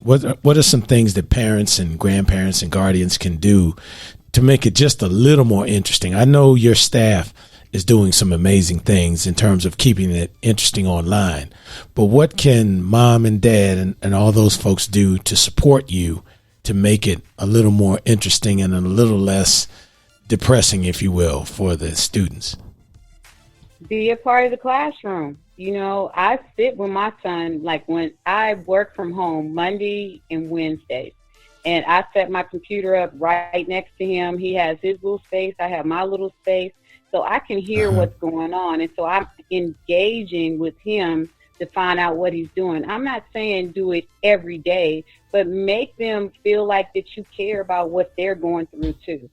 What are some things that parents and grandparents and guardians can do to make it just a little more interesting? I know your staff is doing some amazing things in terms of keeping it interesting online, but what can mom and dad and all those folks do to support you to make it a little more interesting and a little less depressing, if you will, for the students? Be a part of the classroom. You know, I sit with my son, like when I work from home Monday and Wednesdays, and I set my computer up right next to him. He has his little space. I have my little space. So I can hear what's going on. And so I'm engaging with him to find out what he's doing. I'm not saying do it every day, but make them feel like that you care about what they're going through too.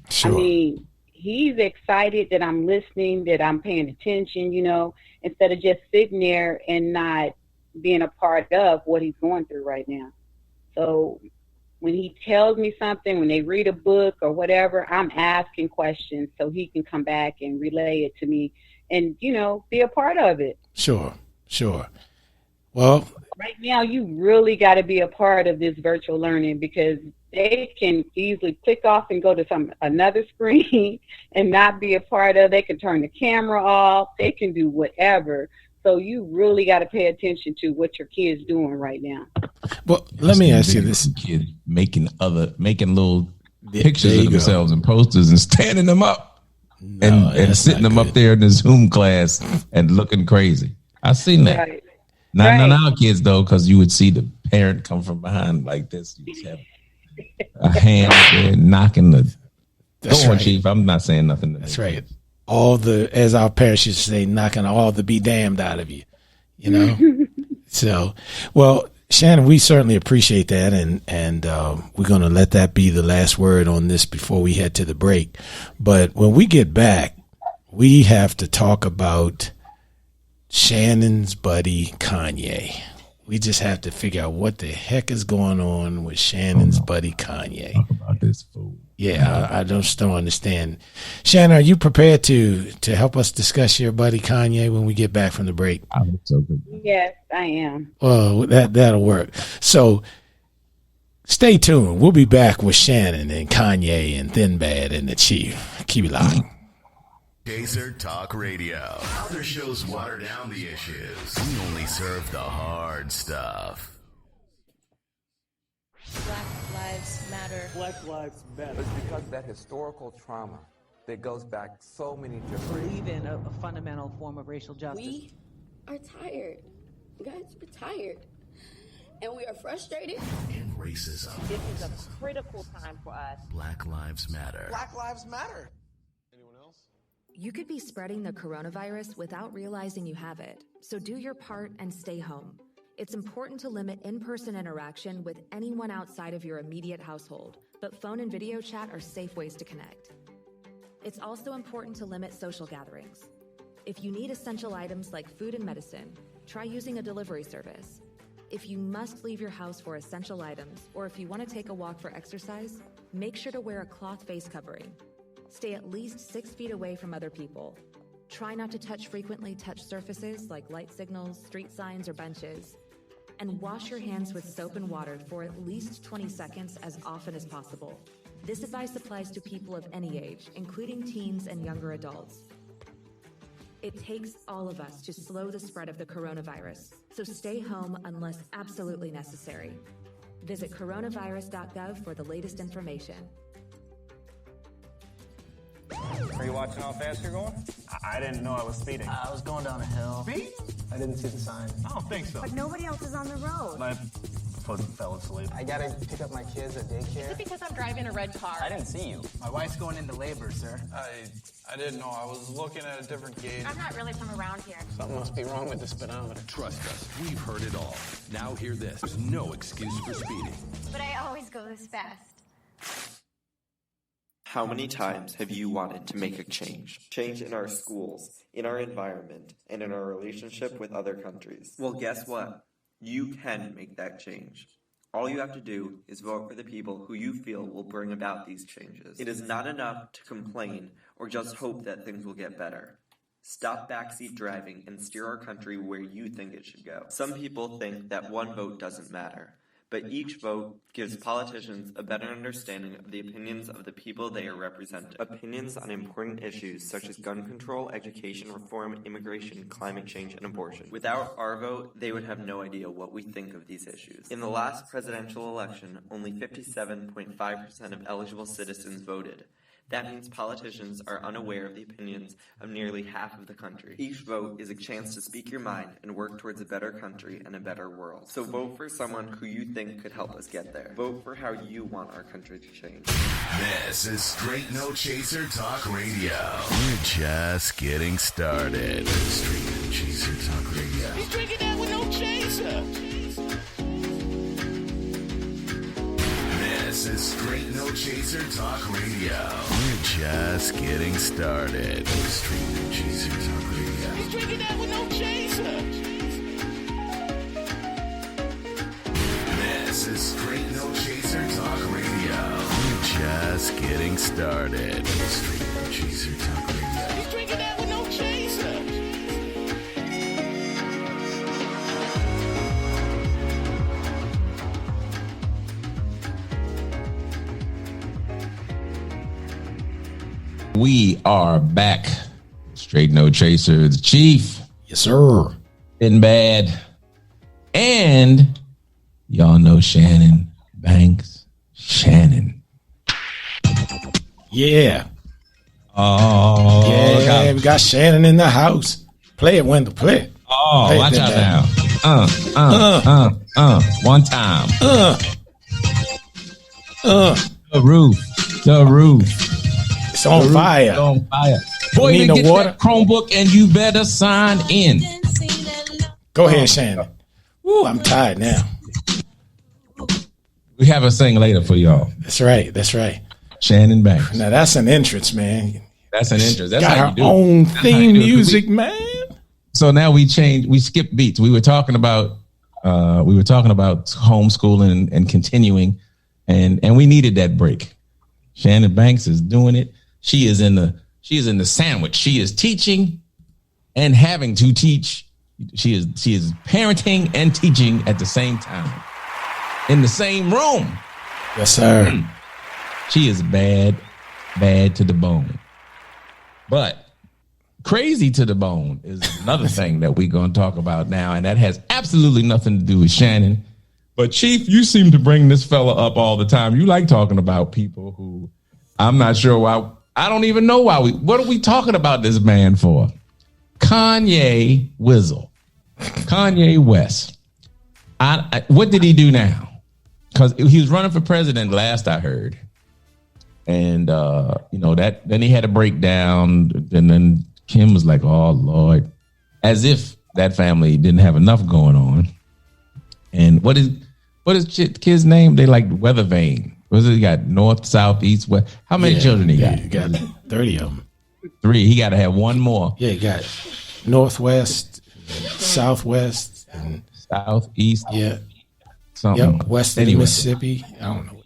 Sure. I mean, he's excited that I'm listening, that I'm paying attention, you know, instead of just sitting there and not being a part of what he's going through right now. So when he tells me something, when they read a book or whatever, I'm asking questions so he can come back and relay it to me and, you know, be a part of it. Sure. Well, right now, you really got to be a part of this virtual learning because they can easily click off and go to another screen and not be a part of. They can turn the camera off. They can do whatever. So you really got to pay attention to what your kid's doing right now. Well, let me ask you this: kids making little pictures of themselves and posters and standing them up and sitting them up there in the Zoom class and looking crazy. I've seen that. Right. Not none of our kids though, because you would see the parent come from behind like this. You just have a hand there knocking the door, right. Chief. I'm not saying nothing. That's right. As our parents used to say, knocking all the be damned out of you, you know? So, well, Shannon, we certainly appreciate that. And we're going to let that be the last word on this before we head to the break. But when we get back, we have to talk about Shannon's buddy, Kanye. We just have to figure out what the heck is going on with Shannon's buddy, Kanye. Talk about this fool. Yeah, I just don't understand. Shannon, are you prepared to help us discuss your buddy Kanye when we get back from the break? I hope so. Yes, I am. Well, that'll work. So stay tuned. We'll be back with Shannon and Kanye and Thin Bad and the Chief. Keep it locked. Chaser Talk Radio. Other shows water down the issues. We only serve the hard stuff. Black Lives Matter. Black Lives Matter. It's because of that historical trauma that goes back so many generations. Believe in a fundamental form of racial justice. We are tired. Guys, we're tired. And we are frustrated. And racism. This is a critical time for us. Black Lives Matter. Black Lives Matter. Anyone else? You could be spreading the coronavirus without realizing you have it. So do your part and stay home. It's important to limit in-person interaction with anyone outside of your immediate household, but phone and video chat are safe ways to connect. It's also important to limit social gatherings. If you need essential items like food and medicine, try using a delivery service. If you must leave your house for essential items, or if you want to take a walk for exercise, make sure to wear a cloth face covering. Stay at least 6 feet away from other people. Try not to frequently touch surfaces like light signals, street signs, or benches. And wash your hands with soap and water for at least 20 seconds as often as possible. This advice applies to people of any age, including teens and younger adults. It takes all of us to slow the spread of the coronavirus, so stay home unless absolutely necessary. Visit coronavirus.gov for the latest information. Are you watching how fast you're going? I didn't know I was speeding. I was going down a hill. Speeding? I didn't see the sign. I don't think so. But nobody else is on the road. My foot fell asleep. I gotta pick up my kids at daycare. Is it because I'm driving a red car? I didn't see you. My wife's going into labor, sir. I didn't know. I was looking at a different gauge. I'm not really from around here. Something must be wrong with the speedometer. Trust us, we've heard it all. Now hear this. There's no excuse for speeding. But I always go this fast. How many times have you wanted to make a change? Change in our schools, in our environment, and in our relationship with other countries. Well, guess what? You can make that change. All you have to do is vote for the people who you feel will bring about these changes. It is not enough to complain or just hope that things will get better. Stop backseat driving and steer our country where you think it should go. Some people think that one vote doesn't matter, but each vote gives politicians a better understanding of the opinions of the people they are representing. Opinions on important issues such as gun control, education reform, immigration, climate change, and abortion. Without our vote, they would have no idea what we think of these issues. In the last presidential election, only 57.5% of eligible citizens voted. That means politicians are unaware of the opinions of nearly half of the country. Each vote is a chance to speak your mind and work towards a better country and a better world. So vote for someone who you think could help us get there. Vote for how you want our country to change. This is Straight No Chaser Talk Radio. We're just getting started. Straight No Chaser Talk Radio. He's drinking that with no chaser. This is Straight No Chaser Talk Radio. We're just getting started. Straight No Chaser Talk Radio. He's drinking that with no chaser. This is Straight No Chaser Talk Radio. We're just getting started. Straight No Chaser Talk Radio. He's drinking that with no chaser. We are back. Straight No Chaser, the Chief. Yes, sir. In bad. And y'all know Shannon Banks. Shannon. Yeah. Oh. Yeah, we got Shannon in the house. Play it, Wendell. Play it. Oh, play watch it, out now. One time. The roof. The roof. It's on fire. It's on fire. Boy, you get water? that Chromebook and you better sign in. Go ahead, Shannon. Woo, I'm tired now. We have a sing later for y'all. That's right. That's right. Shannon Banks. Now that's an entrance, man. That's an entrance. That's got how her you do own it. theme music, man. So now we skipped beats. We were talking about homeschooling and continuing, and we needed that break. Shannon Banks is doing it. She is in the sandwich. She is teaching and having to teach. She is parenting and teaching at the same time in the same room. Yes, sir. She is bad to the bone. But crazy to the bone is another thing that we're going to talk about now, and that has absolutely nothing to do with Shannon. But Chief, you seem to bring this fella up all the time. You like talking about people who I'm not sure why. I don't even know why what are we talking about this man for? Kanye West. What did he do now? Because he was running for president last I heard. And, then he had a breakdown. And then Kim was like, oh, Lord, as if that family didn't have enough going on. And what is kid's name? They like weather vane. What is it? He got north, south, east, west. How many children he got? He got 30 of them. 3. He got to have one more. Yeah, he got northwest, southwest, and southeast. Yeah. Something. Yep, west of Mississippi. I don't know.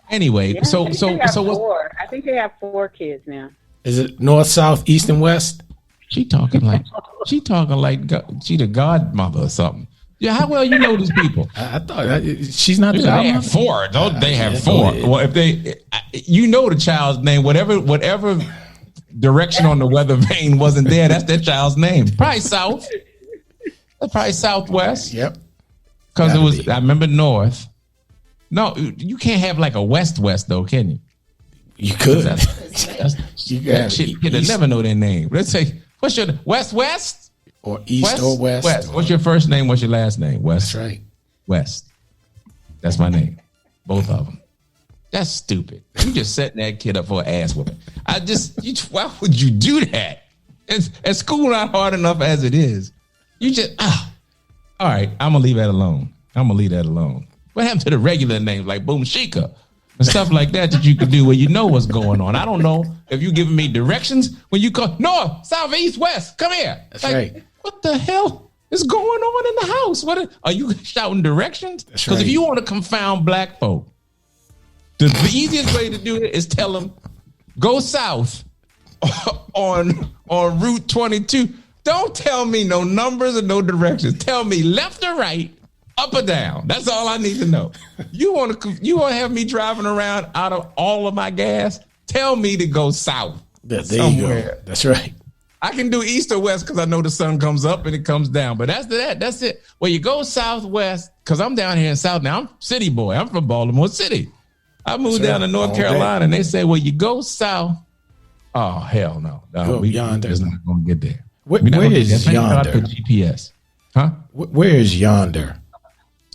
Anyway, yeah, so what? I think they have 4 kids now. Is it north, south, east, and west? She talking like she the godmother or something. Yeah, how well you know these people? I thought she's not the godmother. They have 4. They have 4. Well, if you know the child's name, whatever direction on the weather vane wasn't there, that's that child's name. Probably south. That's probably southwest. Yep. Because it was. I remember north. No, you can't have like a west though, can you? You could. You got shit. Kids never know their name. Let's say, what's your west? Or east or west. What's your first name? What's your last name? West. That's right. West. That's my name. Both of them. That's stupid. You just setting that kid up for an ass whooping. Why would you do that? It's school not hard enough as it is. You just, all right, I'm going to leave that alone. What happened to the regular names like Boom Shika and stuff like that you could do where you know what's going on? I don't know if you're giving me directions when you call north, south, east, west. Come here. That's right. What the hell is going on in the house? Are you shouting directions? Because if you want to confound black folk, the easiest way to do it is tell them, go south on Route 22. Don't tell me no numbers or no directions. Tell me left or right Up or down? That's all I need to know. You want to have me driving around out of all of my gas? Tell me to go south. There you go. That's right. I can do east or west because I know the sun comes up and it comes down. But that's it. Well, you go southwest because I'm down here in South now. I'm city boy. I'm from Baltimore City. I moved down to North Carolina and they say, well, you go south. Oh, hell no. We just not going to get there. Where is Yonder? GPS. Huh? Where is Yonder?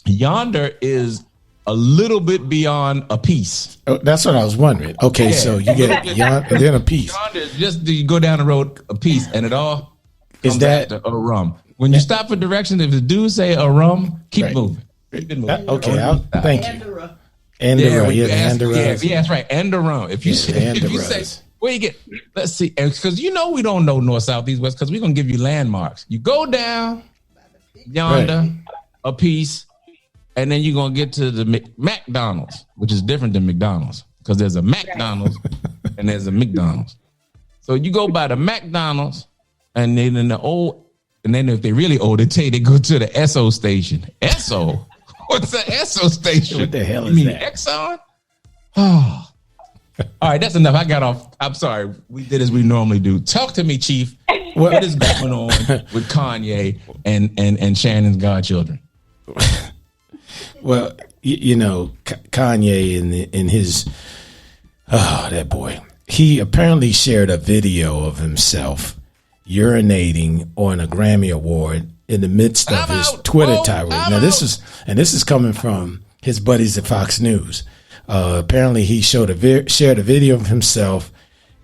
Yonder is a little bit beyond a piece. Oh, that's what I was wondering. Okay, so you get Yonder and then a piece. Yonder is just you go down the road a piece, and it all is that a rum. When you stop for directions, if the dude say a rum, keep moving. Keep it moving. Okay, thank you. And the rum. Yeah, that's right. And the rum. If you say where you get, let's see, because we don't know north, south, east, west, because we're gonna give you landmarks. You go down Yonder a piece. And then you're going to get to the McDonald's, which is different than McDonald's because there's a McDonald's and there's a McDonald's. So you go by the McDonald's and then if they really old, they tell you they go to the Esso station. Esso? What's the Esso station? What the hell is that? Exxon? Oh. All right, that's enough. I got off. I'm sorry. We did as we normally do. Talk to me, Chief. What is going on with Kanye and Shannon's godchildren? Well, Kanye in his that boy, he apparently shared a video of himself urinating on a Grammy Award in the midst of his Twitter tirade. Now this is coming from his buddies at Fox News. Apparently, he shared a video of himself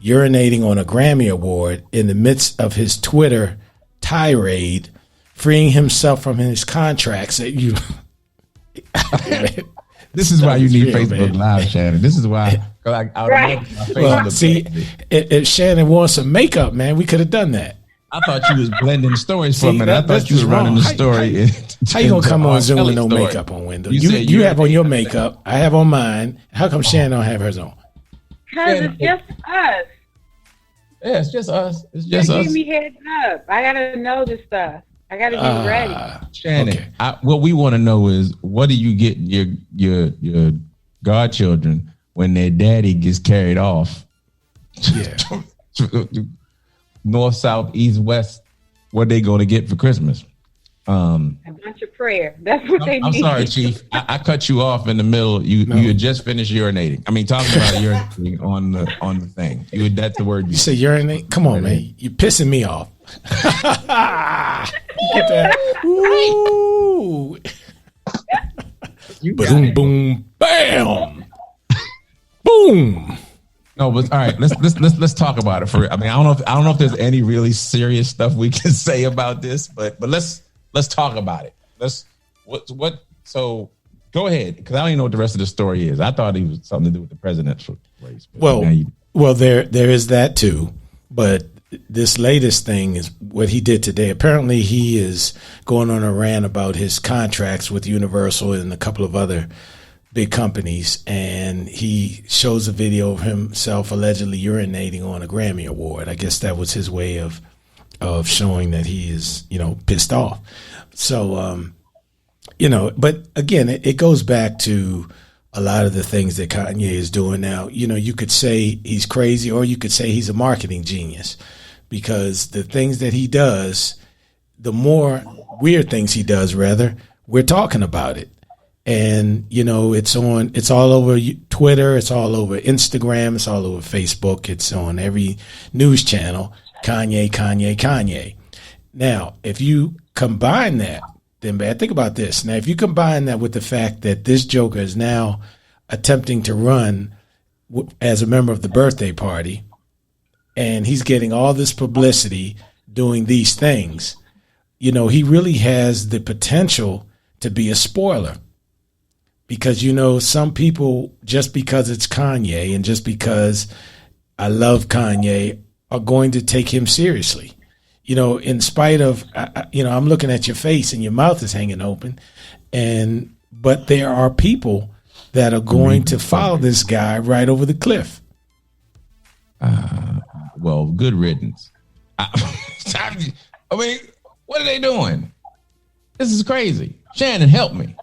urinating on a Grammy Award in the midst of his Twitter tirade, freeing himself from his contracts. This is why you need Facebook Live, Shannon. This is why. If Shannon wants some makeup, man, we could have done that. I thought you was blending stories for a minute. I thought you were running the story. How you gonna come on Zoom with no makeup on, Wendell? You have on your makeup. I have on mine. How come Shannon don't have hers on? Because it's just us. Yeah, it's just us. It's just us. Give me heads up. I gotta know this stuff. I gotta be ready. Shannon, okay. What we want to know is, what do you get your godchildren when their daddy gets carried off? Yeah. North, south, east, west. What they going to get for Christmas? A bunch of prayer. That's what they need. I'm sorry, Chief. I cut you off in the middle. You had just finished urinating. I mean, talking about urinating on the thing. That's the word you say. Urinate? Come on, man. You're pissing me off. Get that? Ooh. Boom, boom, bam, boom. No, but all right. Let's talk about it for. I mean, I don't know if there's any really serious stuff we can say about this, but let's talk about it. So go ahead, because I don't even know what the rest of the story is. I thought it was something to do with the presidential race. Well, there is that too, but this latest thing is what he did today. Apparently, he is going on a rant about his contracts with Universal and a couple of other big companies, and he shows a video of himself allegedly urinating on a Grammy Award. I guess that was his way of showing that he is, pissed off. So, but again, it goes back to a lot of the things that Kanye is doing now. You could say he's crazy, or you could say he's a marketing genius, because the things that he does, the more weird things he does, rather, we're talking about it. And, it's all over Twitter. It's all over Instagram. It's all over Facebook. It's on every news channel. Kanye. Now, if you combine that, then think about this. Now, if you combine that with the fact that this joker is now attempting to run as a member of the birthday party, and he's getting all this publicity doing these things, he really has the potential to be a spoiler. Because, some people, just because it's Kanye and just because I love Kanye, are going to take him seriously. In spite of, I'm looking at your face and your mouth is hanging open. But there are people that are going to follow this guy right over the cliff. Well, good riddance. I mean, what are they doing? This is crazy. Shannon, help me.